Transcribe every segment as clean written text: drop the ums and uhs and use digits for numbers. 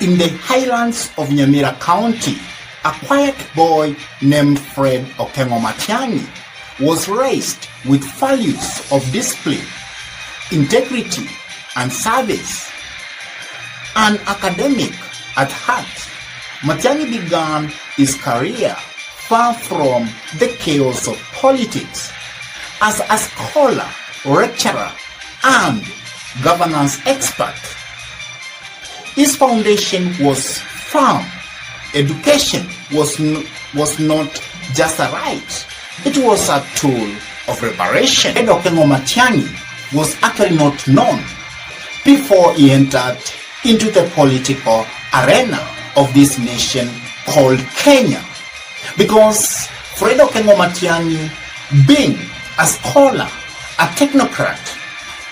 In the highlands of Nyamira County, a quiet boy named Fred Okengo Matiang'I was raised with values of discipline, integrity, and service. An academic at heart, Matiang'I began his career far from the chaos of politics as a scholar, lecturer, and governance expert. His foundation was firm. Education was not just a right, it was a tool of liberation. Fred Okengo Matiang'I was actually not known before he entered into the political arena of this nation called Kenya, because Fred Okengo Matiang'I, being a scholar, a technocrat,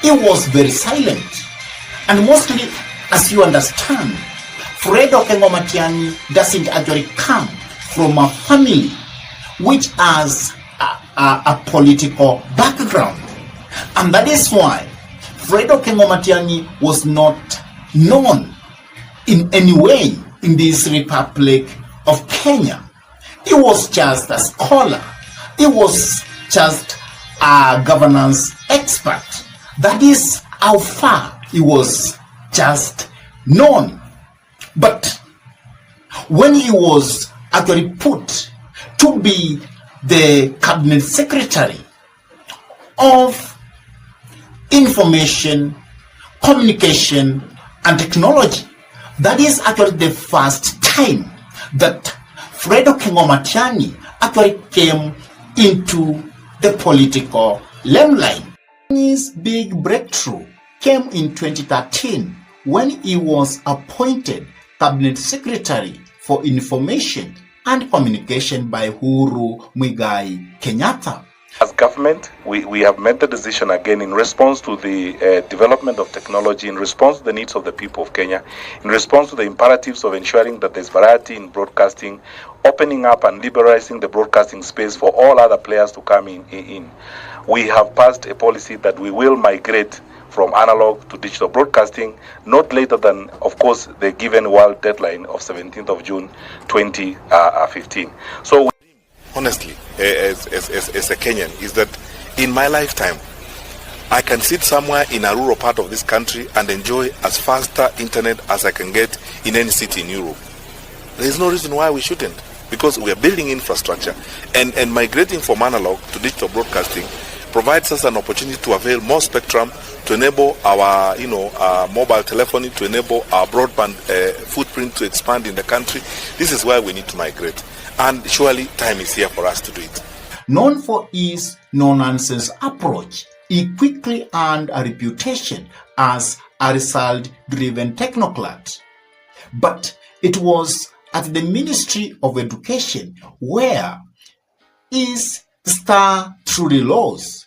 he was very silent. And mostly, as you understand, Fred Okengo Matiang'I doesn't actually come from a family which has a political background. And that is why Fred Okengo Matiang'I was not known in any way in this Republic of Kenya. He was just a scholar. He was just a governance expert. That is how far he was just known. But when he was actually put to be the cabinet secretary of information, communication, and technology, that is actually the first time that Fred Okengo Matiang'I actually came into the political limelight. His big breakthrough came in 2013 when he was appointed Cabinet Secretary for Information and Communication by Uhuru Muigai Kenyatta. As government, we have made the decision again in response to the development of technology, in response to the needs of the people of Kenya, in response to the imperatives of ensuring that there's variety in broadcasting, opening up and liberalizing the broadcasting space for all other players to come in. We have passed a policy that we will migrate from analog to digital broadcasting, not later than, of course, the given world deadline of 17th of June 2015. So, honestly, as a Kenyan, is that in my lifetime, I can sit somewhere in a rural part of this country and enjoy as faster internet as I can get in any city in Europe. There is no reason why we shouldn't, because we are building infrastructure, and migrating from analog to digital broadcasting provides us an opportunity to avail more spectrum to enable our, mobile telephony, to enable our broadband footprint to expand in the country. This is why we need to migrate. And surely time is here for us to do it. Known for his no-nonsense approach, he quickly earned a reputation as a result-driven technocrat. But it was at the Ministry of Education where his star truly rose,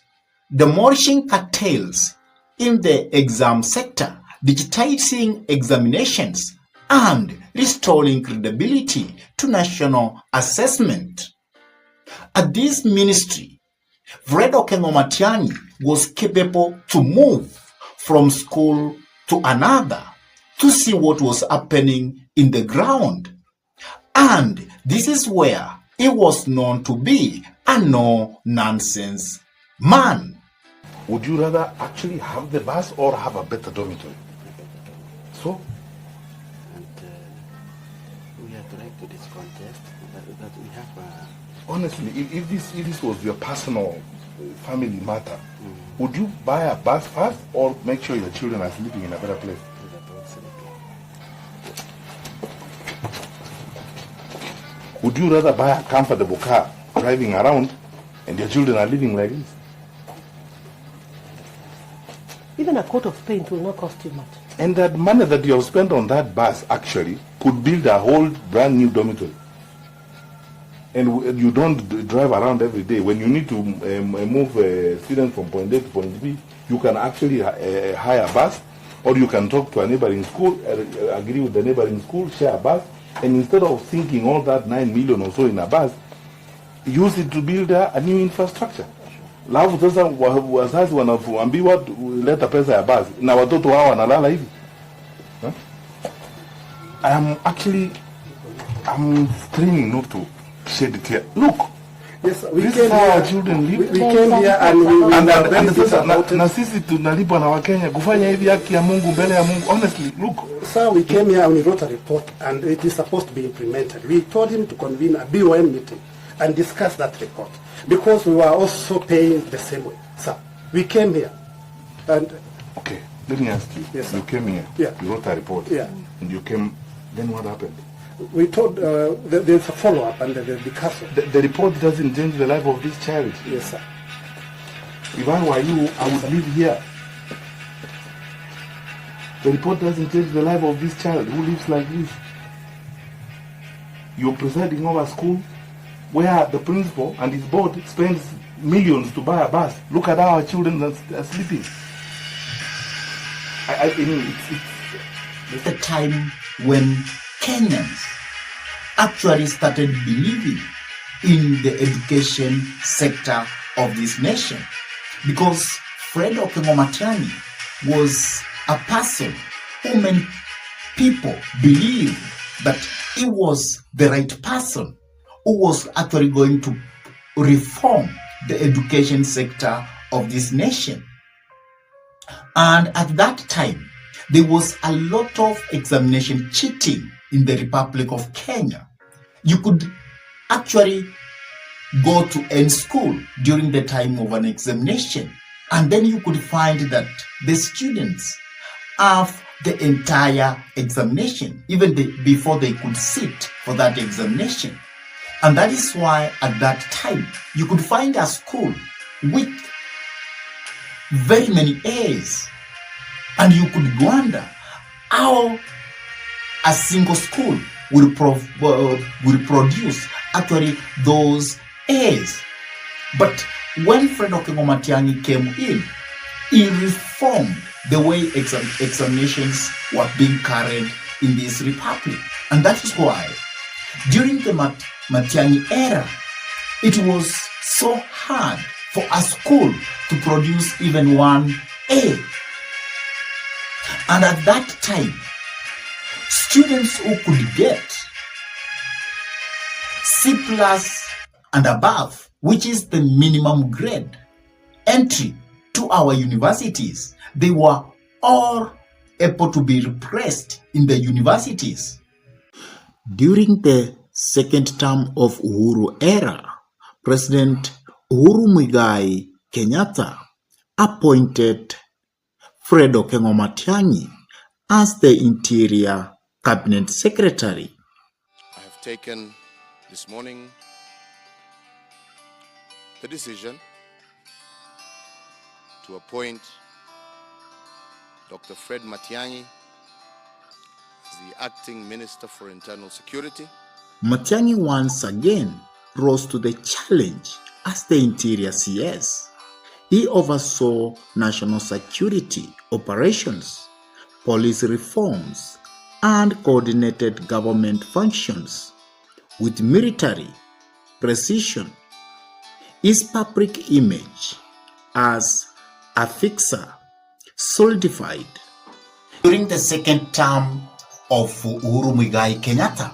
demolishing cartels in the exam sector, digitizing examinations, and restoring credibility to national assessment. At this ministry, Fred Okengo Matiang'I was capable to move from school to another to see what was happening in the ground. And this is where he was known to be a no-nonsense man. Would you rather actually have the bus or have a better dormitory? So? We have to like to this contest that we have. Honestly, if this was your personal family matter, would you buy a bus first or make sure your children are sleeping in a better place? Would you rather buy a comfortable car driving around and your children are living like this? Even a coat of paint will not cost you much. And that money that you have spent on that bus actually could build a whole brand new dormitory. And you don't drive around every day. When you need to move students from point A to point B, you can actually hire a bus, or you can talk to a neighboring school, agree with the neighboring school, share a bus, and instead of sinking all that 9 million or so in a bus, use it to build a new infrastructure. Alafu sasa wazazi wanaambiwa leta pesa ya basi na watoto wao wanalala hivi. I'm training not to shed a tear. Look, Yes, we this came is how our here. children live. We came here and we were very disappointed. Na sisi tunalipwa na Wakenya kufanya hivi haki ya Mungu mbele ya Mungu. Honestly, look. Sir, we came here and we wrote a report and it is supposed to be implemented. We told him to convene a BOM meeting and discuss that report because we were also paying the same way. Sir, we came here and... Okay, let me ask you. Yes, sir. You came here. Yeah. You wrote a report. Yeah. And you came, then what happened? We told there's a follow-up and the castle. The report doesn't change the life of this child. Yes, sir. If I were you, I would live here. The report doesn't change the life of this child who lives like this. You're presiding over a school where the principal and his board spends millions to buy a bus. Look at how our children are sleeping. I mean, The time when Kenyans actually started believing in the education sector of this nation, because Fred Okengo Matiang'I was a person who many people believed that he was the right person who was actually going to reform the education sector of this nation. And at that time, there was a lot of examination cheating in the Republic of Kenya. You could actually go to end school during the time of an examination, and then you could find that the students have the entire examination, even before they could sit for that examination. And that is why at that time, you could find a school with very many A's. And you could wonder how a single school will produce actually those A's. But when Fred Okengo Matiang'I came in, he reformed the way examinations were being carried in this republic. And that is why during the Matiang'I era, it was so hard for a school to produce even one A. And at that time, students who could get C+ and above, which is the minimum grade entry to our universities, they were all able to be repressed in the universities. During the second term of Uhuru era, President Uhuru Muigai Kenyatta appointed Fred Okengo Matiang'I as the Interior Cabinet Secretary. I have taken this morning the decision to appoint Dr. Fred Matiang'I as the Acting Minister for Internal Security. Matiang'I once again rose to the challenge as the Interior CS. He oversaw national security operations, police reforms, and coordinated government functions with military precision. His public image as a fixer solidified. During the second term of Uhuru Muigai Kenyatta,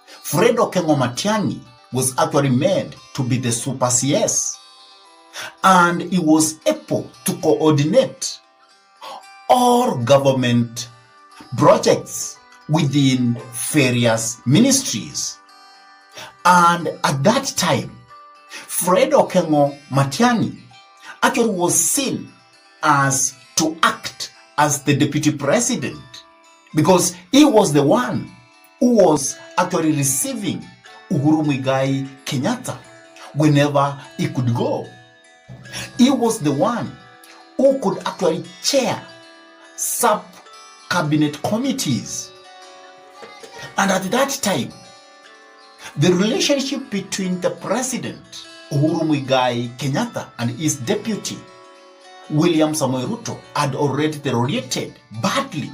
Fred Okengo Matiang'I was actually made to be the super CS, and he was able to coordinate all government projects within various ministries. And at that time, Fred Okengo Matiang'I actually was seen as to act as the deputy president, because he was the one who was actually receiving Uhuru Muigai Kenyatta whenever he could go. He was the one who could actually chair sub-cabinet committees. And at that time, the relationship between the president, Uhuru Muigai Kenyatta, and his deputy, William Samoei Ruto, had already deteriorated badly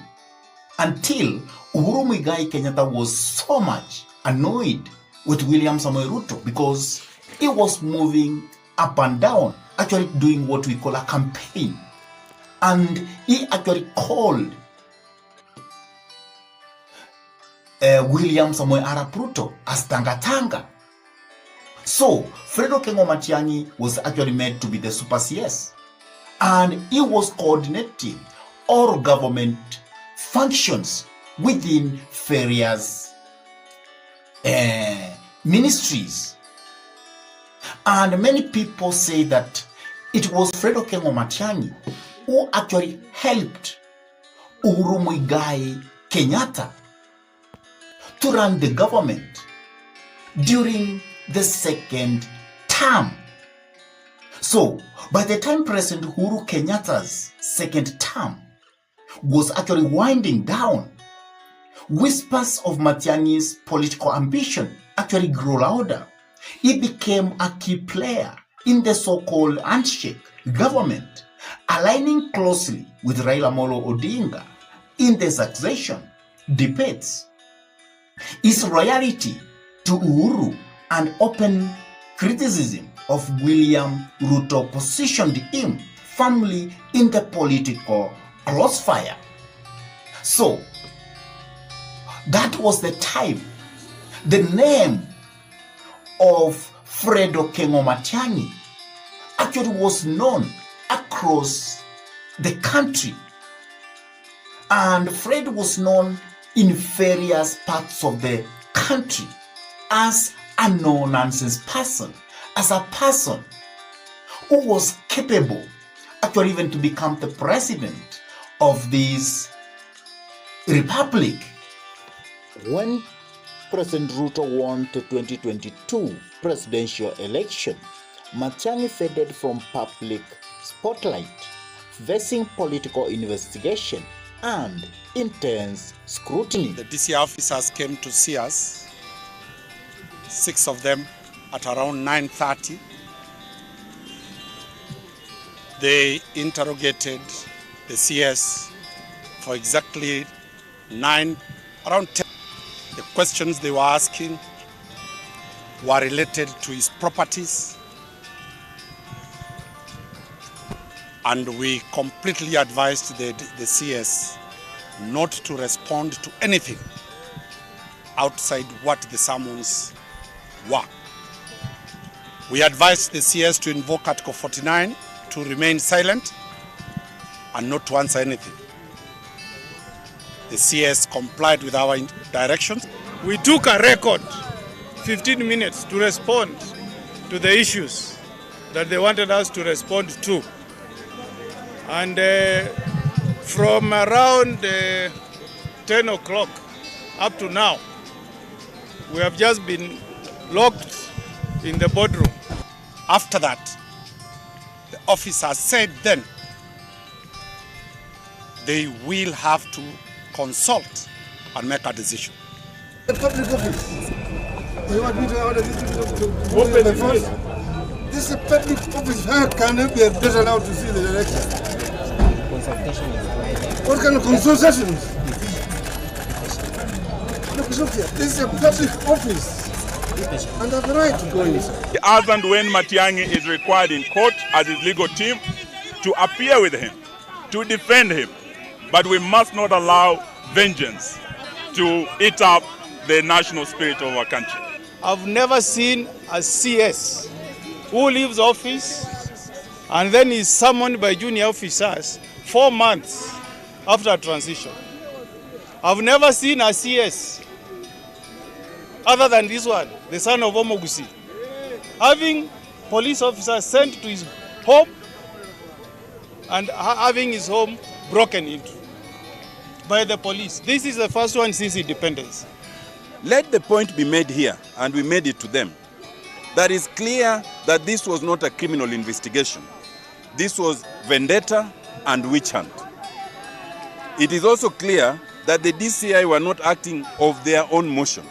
until Uhuru Muigai Kenyatta was so much annoyed with William Samoei Ruto because he was moving up and down, actually doing what we call a campaign. And he actually called William Samoei Arap Ruto as Tanga. So Fred Okengo Matiang'i was actually made to be the super CS, and he was coordinating all government functions within various ministries. And many people say that it was Fred Okengo Matiang'i who actually helped Uhuru Muigai Kenyatta to run the government during the second term. So, by the time President Uhuru Kenyatta's second term was actually winding down, whispers of Matiang'i's political ambition actually grew louder. He became a key player in the so-called handshake government, aligning closely with Raila Amolo Odinga in the succession debates. His loyalty to Uhuru and open criticism of William Ruto positioned him firmly in the political crossfire. So, that was the time the name of Fred Okengo Matiang'i actually was known across the country. And Fred was known in various parts of the country as a no-nonsense person, as a person who was capable actually even to become the president of this republic. When President Ruto won the 2022 presidential election, Matiang'i faded from public spotlight, facing political investigation and intense scrutiny. The DCI officers came to see us, 6 of them at around 9:30. They interrogated the CS for exactly around 10. The questions they were asking were related to his properties, and we completely advised the CS not to respond to anything outside what the summons were. We advised the CS to invoke Article 49 to remain silent and not to answer anything. The CS complied with our directions. We took a record, 15 minutes, to respond to the issues that they wanted us to respond to. And from around 10 o'clock up to now, we have just been locked in the boardroom. After that, the officers said then they will have to consult and make a decision. The public office. You want me to order this to open the first? This is a public office. How can it be allowed to see the election? Consultation is What kind of consultations? Look, Sophia, this is a public office. And I have the right to go inside. As and when Matiang'i is required in court as his legal team to appear with him, to defend him. But we must not allow vengeance to eat up the national spirit of our country. I've never seen a CS who leaves office and then is summoned by junior officers 4 months after a transition. I've never seen a CS other than this one, the son of Omogusi, having police officers sent to his home and having his home broken into by the police. This is the first one since independence. Let the point be made here, and we made it to them, that it's clear that this was not a criminal investigation. This was vendetta and witch hunt. It is also clear that the DCI were not acting of their own motion.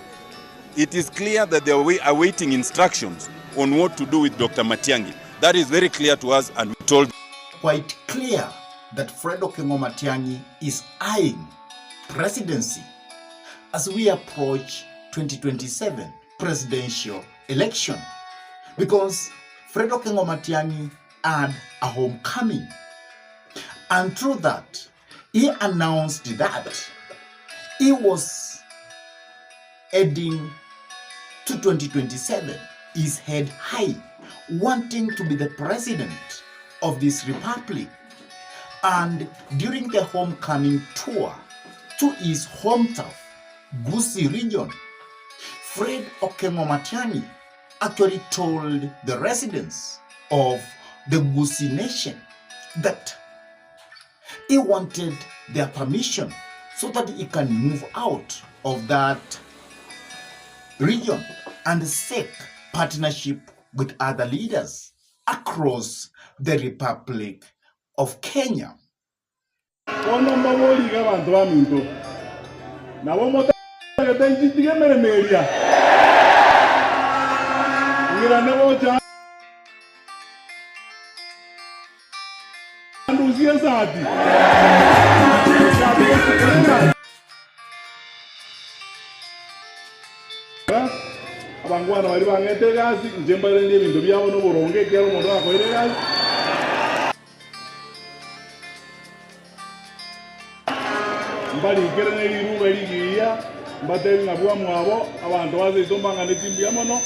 It is clear that they were awaiting instructions on what to do with Dr. Matiang'i. That is very clear to us, and we told. Quite clear that Fred Okengo Matiang'i is eyeing presidency as we approach 2027 presidential election, because Fred Okengo Matiang'i had a homecoming, and through that he announced that he was heading to 2027 is head high, wanting to be the president of this republic. And during the homecoming tour to his hometown, Gusii region, Fred Okengo Matiang'I actually told the residents of the Gusii nation that he wanted their permission so that he can move out of that region and seek partnership with other leaders across the Republic of Kenya. abangwana bali bangete gazi njembale n'ebintu byabo n'oburonge kyalo omuntu akoire gazi mbali ikere n'ebiruba ligiya mbateri nabwa mwabo abantu bazizombanga n'etimbi yamono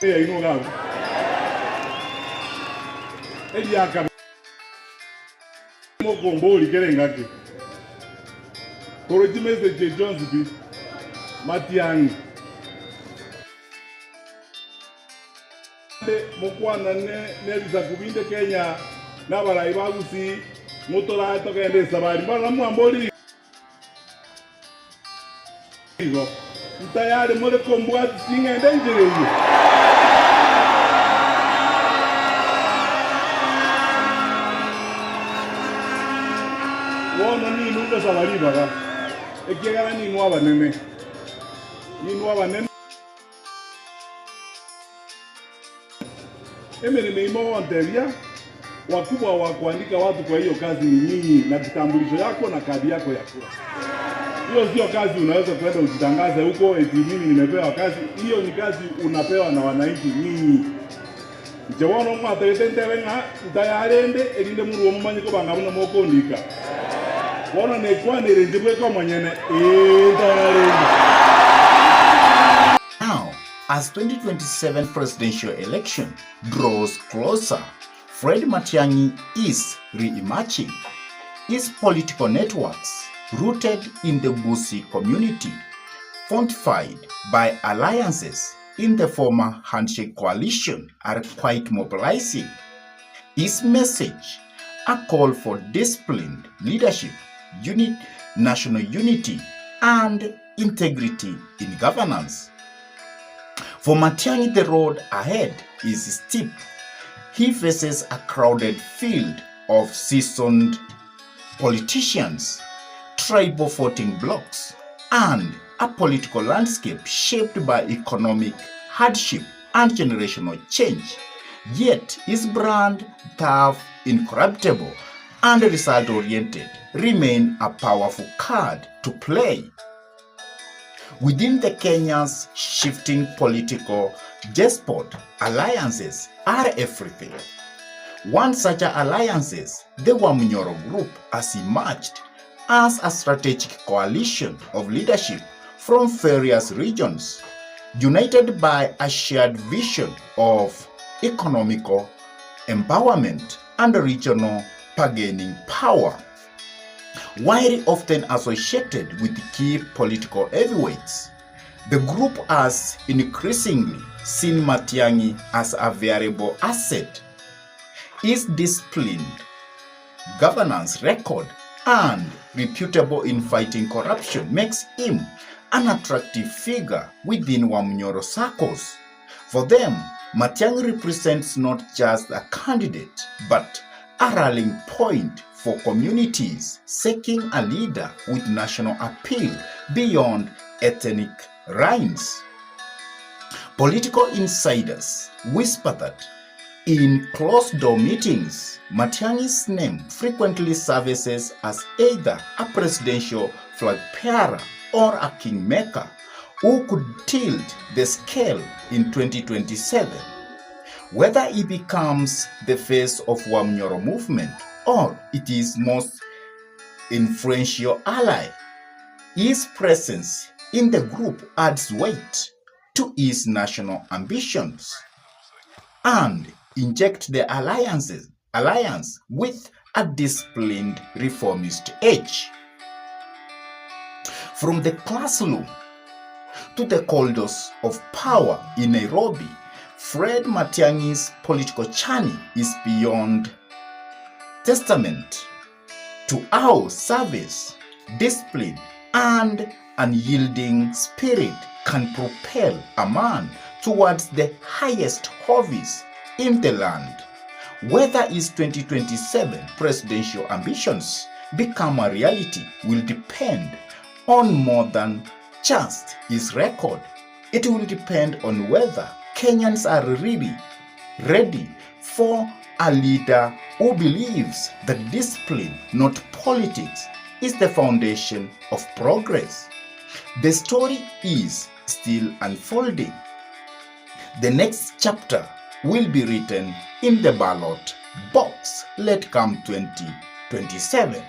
ino gabo eliaka mogombo likere ngake Koroji message Jones bi Matiang'I mukwana ne kubinde Kenya n'abarayi bagusi mutora tokende sabari bana mwamboli igo tayari mole kombwa singa ndengere wono ni nunda sabari baga ekigala ni nwaba nene emereme imo wanteria wakubwa wa kuandika watu kwa hiyo kazi ni nyinyi na kitambulisho yako na kadi yako ya kura. Hiyo sio kazi unaweza kwenda ujitangaze huko eti mimi nimepewa kazi. Hiyo ni kazi unapewa na wananchi nyinyi. Njewono mwategete wenga ndayarende elinde muri omumanyi ko bangabona mokondika. Wono ne kwanire njibwe ko manyene ndayarende. Now, as 2027 presidential election draws closer, Fred Matiang'I is re-emerging. His political networks, rooted in the Gusii community, fortified by alliances in the former handshake coalition, are quite mobilizing. His message, a call for disciplined leadership, national unity, and integrity in governance. For Matiang'I, the road ahead is steep. He faces a crowded field of seasoned politicians, tribal voting blocks, and a political landscape shaped by economic hardship and generational change. Yet his brand, tough, incorruptible, and result-oriented, remain a powerful card to play. Within the Kenya's shifting political despot, alliances are everything. One such alliances, the Wamunyoro Group, has emerged as a strategic coalition of leadership from various regions, united by a shared vision of economical empowerment and regional bargaining power. While often associated with key political heavyweights, the group has increasingly seen Matiang'I as a variable asset. His disciplined governance record and reputable in fighting corruption makes him an attractive figure within Wamunyoro circles. For them, Matiang'I represents not just a candidate, but a rallying point for communities seeking a leader with national appeal beyond ethnic lines. Political insiders whisper that in closed-door meetings, Matiang'i's name frequently surfaces as either a presidential flag-bearer or a kingmaker who could tilt the scale in 2027. Whether he becomes the face of Wamunyoro movement or it is most influential ally, His presence in the group adds weight to his national ambitions and inject the alliance with a disciplined reformist edge. From the classroom to the corridors of power in Nairobi, Fred Matiang'i's political journey is beyond testament to how service, discipline, and unyielding spirit can propel a man towards the highest office in the land. Whether his 2027 presidential ambitions become a reality will depend on more than just his record. It will depend on whether Kenyans are really ready for a leader who believes that discipline, not politics, is the foundation of progress. The story is still unfolding. The next chapter will be written in the ballot box. Let come 2027.